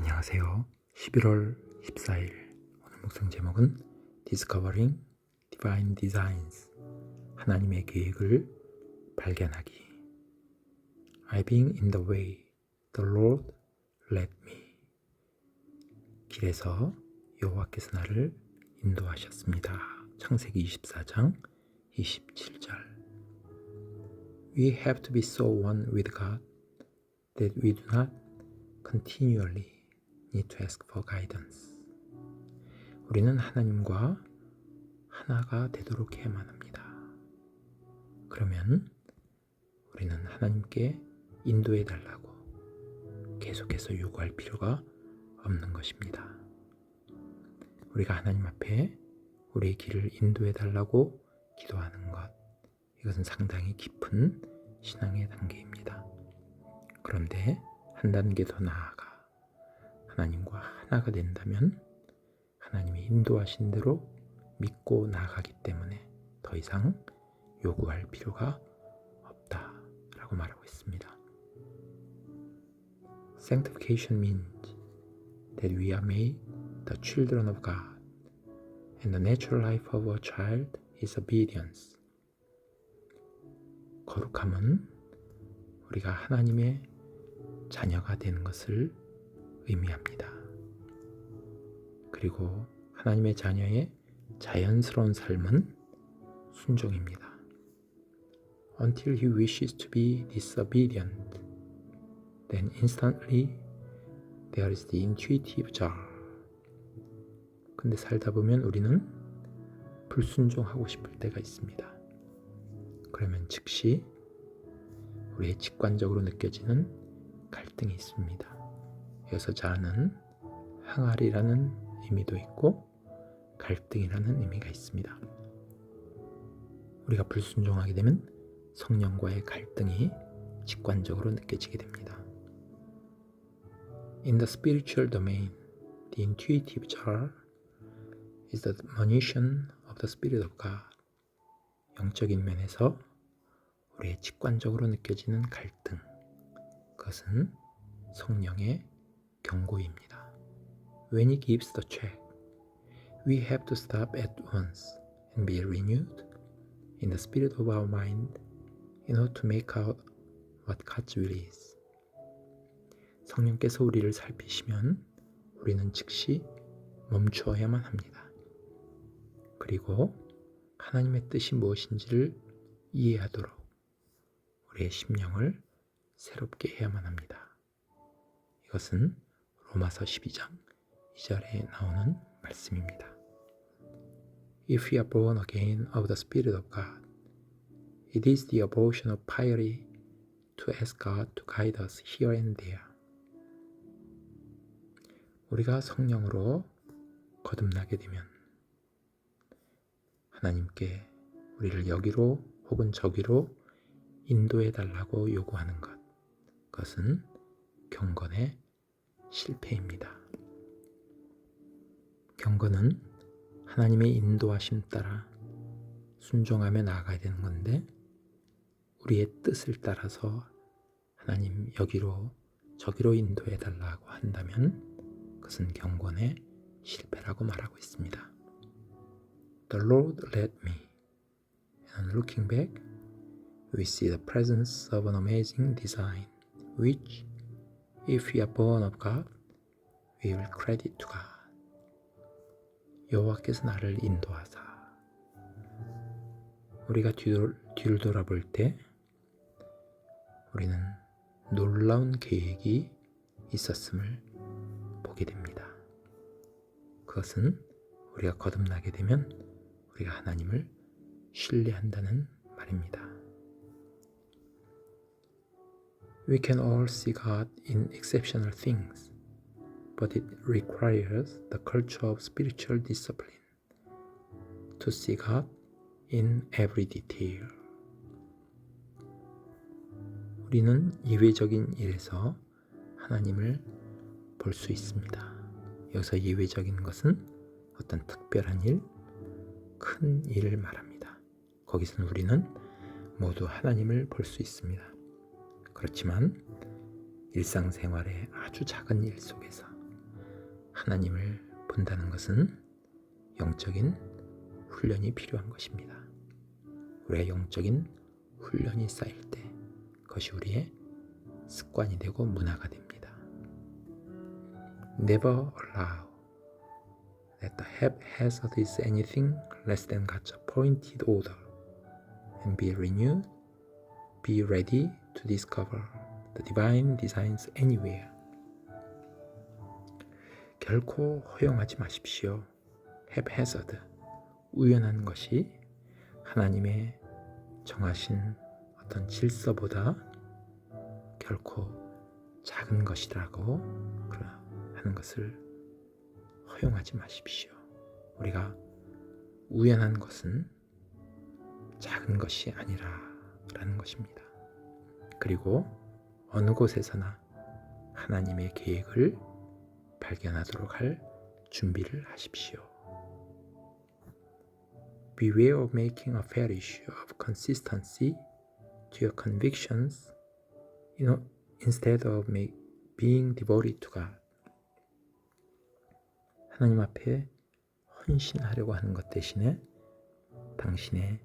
안녕하세요. 11월 14일 오늘 묵상 제목은 Discovering Divine Designs, 하나님의 계획을 발견하기. I've been in the way, the Lord led me. 길에서 여호와께서 나를 인도하셨습니다. 창세기 24장 27절. We have to be so one with God that we do not continually need to ask for guidance. 우리는 하나님과 하나가 되도록 해야만 합니다. 그러면 우리는 하나님께 인도해 달라고 계속해서 요구할 필요가 없는 것입니다. 우리가 하나님 앞에 우리의 길을 인도해 달라고 기도하는 것, 이것은 상당히 깊은 신앙의 단계입니다. 그런데 한 단계 더 나아가 하나님과 하나가 된다면 하나님이 인도하신 대로 믿고 나아가기 때문에 더 이상 요구할 필요가 없다라고 말하고 있습니다. Sanctification means that we are made the children of God, and the natural life of a child is obedience. 거룩함은 우리가 하나님의 자녀가 되는 것을 의미합니다. 그리고 하나님의 자녀의 자연스러운 삶은 순종입니다. Until he wishes to be disobedient, then instantly there is the intuitive jar. 근데 살다 보면 우리는 불순종하고 싶을 때가 있습니다. 그러면 즉시 우리의 직관적으로 느껴지는 갈등이 있습니다. 여기서 자는 항아리라는 의미도 있고 갈등이라는 의미가 있습니다. 우리가 불순종하게 되면 성령과의 갈등이 직관적으로 느껴지게 됩니다. In the spiritual domain, the intuitive jar is the monition of the Spirit of God. 영적인 면에서 우리의 직관적으로 느껴지는 갈등, 그것은 성령의 경고입니다. When he gives the check, we have to stop at once and be renewed in the spirit of our mind in order to make out what God's will is. 성령께서 우리를 살피시면 우리는 즉시 멈추어야만 합니다. 그리고 하나님의 뜻이 무엇인지를 이해하도록 우리의 심령을 새롭게 해야만 합니다. 이것은 로마서 12장 2절에 나오는 말씀입니다. If we are born again of the Spirit of God, it is the abortion of piety to ask God to guide us here and there. 우리가 성령으로 거듭나게 되면 하나님께 우리를 여기로 혹은 저기로 인도해 달라고 요구하는 것, 그것은 경건의 실패입니다. 경건은 하나님의 인도하심 따라 순종하며 나아가야 되는 건데 우리의 뜻을 따라서 하나님 여기로 저기로 인도해 달라고 한다면 그것은 경건의 실패라고 말하고 있습니다. The Lord led me, and looking back, we see the presence of an amazing design, which, if we are born of God, we will credit to God. 여호와께서 나를 인도하사. 우리가 뒤를 돌아볼 때 우리는 놀라운 계획이 있었음을 보게 됩니다. 그것은 우리가 거듭나게 되면 우리가 하나님을 신뢰한다는 말입니다. We can all see God in exceptional things, but it requires the culture of spiritual discipline to see God in every detail. 우리는 예외적인 일에서 하나님을 볼 수 있습니다. 여기서 예외적인 것은 어떤 특별한 일, 큰 일을 말합니다. 거기서는 우리는 모두 하나님을 볼 수 있습니다. 그렇지만 일상생활의 아주 작은 일 속에서 하나님을 본다는 것은 영적인 훈련이 필요한 것입니다. 우리가 영적인 훈련이 쌓일 때 그것이 우리의 습관이 되고 문화가 됩니다. Never allow that the haphazard is anything less than God's appointed order, and be renewed, be ready to discover the divine designs anywhere. 결코 허용하지 마십시오. haphazard, 우연한 것이 하나님의 정하신 어떤 질서보다 결코 작은 것이라고 하는 것을 허용하지 마십시오. 우리가 우연한 것은 작은 것이 아니라라는 것입니다. 그리고 어느 곳에서나 하나님의 계획을 발견하도록 할 준비를 하십시오. Beware of making a fetish of consistency to your convictions instead of being devoted to God. 하나님 앞에 헌신하려고 하는 것 대신에 당신의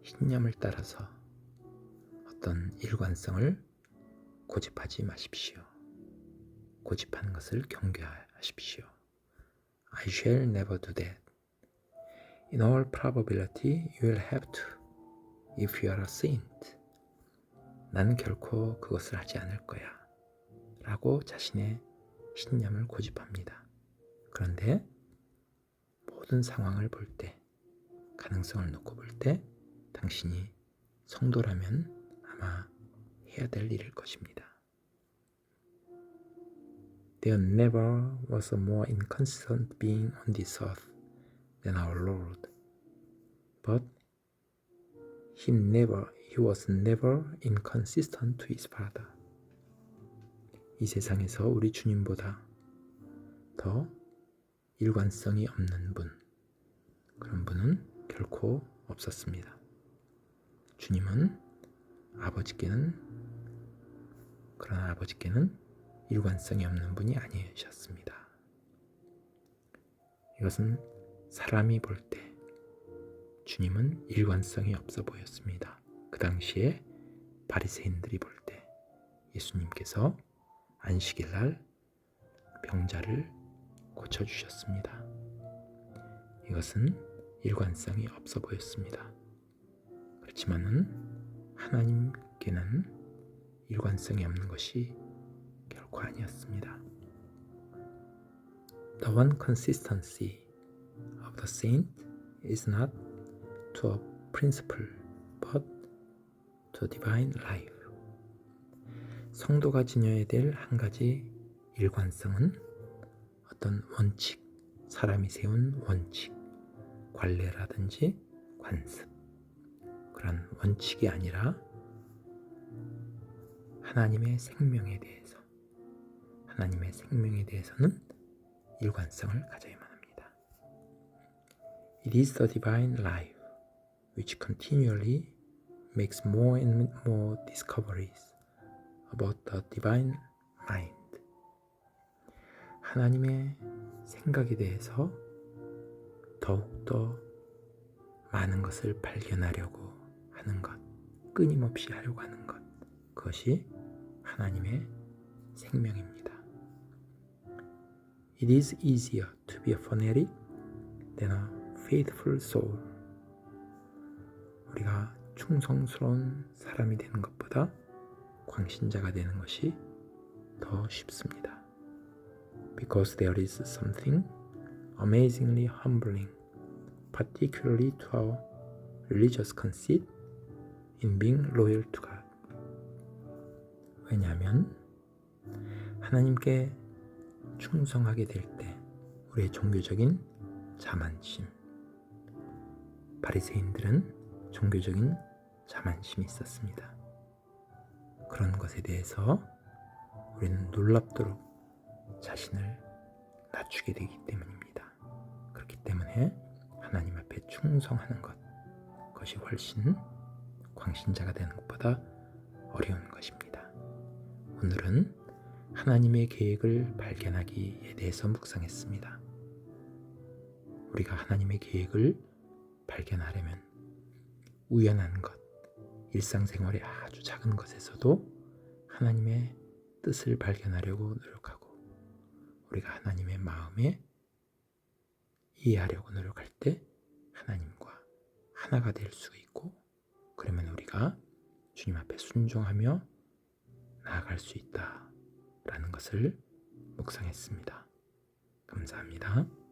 신념을 따라서 어떤 일관성을 고집하지 마십시오. 고집하는 것을 경계하십시오. I shall never do that. In all probability, you will have to, if you are a saint. 나는 결코 그것을 하지 않을 거야 라고 자신의 신념을 고집합니다. 그런데 모든 상황을 볼 때, 가능성을 놓고 볼 때 당신이 성도라면 아마 해야 될 일일 것입니다. There never was a more inconsistent being on this earth than our Lord. But he was never inconsistent to his Father. 이 세상에서 우리 주님보다 더 일관성이 없는 분, 그런 분은 결코 없었습니다. 주님은 그러나 아버지께는 일관성이 없는 분이 아니셨습니다. 이것은 사람이 볼 때 주님은 일관성이 없어 보였습니다. 그 당시에 바리새인들이 볼 때 예수님께서 안식일 날 병자를 고쳐주셨습니다. 이것은 일관성이 없어 보였습니다. 그렇지만은 하나님께는 일관성이 없는 것이 결코 아니었습니다. The one consistency of the saint is not to a principle, but to divine life. 성도가 지녀야 될 한 가지 일관성은 어떤 원칙, 사람이 세운 원칙, 관례라든지 관습, 그런 원칙이 아니라 하나님의 생명에 대해서는 일관성을 가져야만 합니다. It is the divine life which continually makes more and more discoveries about the divine mind. 하나님의 생각에 대해서 더욱더 많은 것을 발견하려고 하는 것, 끊임없이 하려고 하는 것, 그것이 하나님의 생명입니다. It is easier to be a fanatic than a faithful soul. 우리가 충성스러운 사람이 되는 것보다 광신자가 되는 것이 더 쉽습니다. Because there is something amazingly humbling, particularly to our religious conceit, in being loyal to God. 왜냐하면 하나님께 충성하게 될 때 우리의 종교적인 자만심, 바리새인들은 종교적인 자만심이 있었습니다. 그런 것에 대해서 우리는 놀랍도록 자신을 낮추게 되기 때문입니다. 그렇기 때문에 하나님 앞에 충성하는 것, 그것이 훨씬 광신자가 되는 것보다 어려운 것입니다. 오늘은 하나님의 계획을 발견하기에 대해서 묵상했습니다. 우리가 하나님의 계획을 발견하려면 우연한 것, 일상생활의 아주 작은 것에서도 하나님의 뜻을 발견하려고 노력하고, 우리가 하나님의 마음에 이해하려고 노력할 때 하나님과 하나가 될 수 있고, 그러면 우리가 주님 앞에 순종하며 나아갈 수 있다라는 것을 묵상했습니다. 감사합니다.